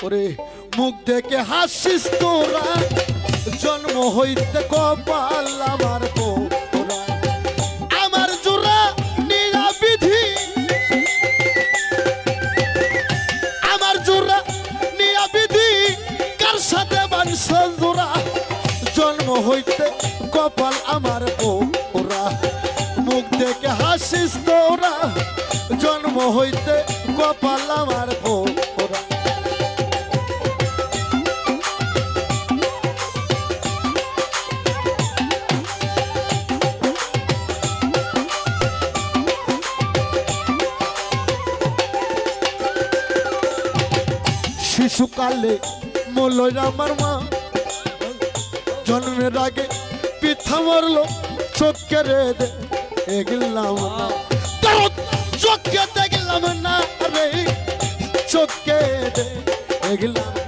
ওরে মুখ দেখে হাসিস তোরা, জন্ম হইতে কপাল আমার পোড়া। আমার জোড়া নিরা বিধি, আমার জোড়া নিয়া বিধি, কার সাথে বানছ জোড়া, জন্ম হইতে কপাল আমার পোড়া। মুখ দেখে হাসিস তোরা, জন্ম হইতে কপাল আমার পোড়া। শিশুকালে মরল আমার মা, জন্মের আগে পিঠা মরল, চোখকে রে দেখলাম না, চোখকে দেখলাম না রে, চোখকে দেখলাম।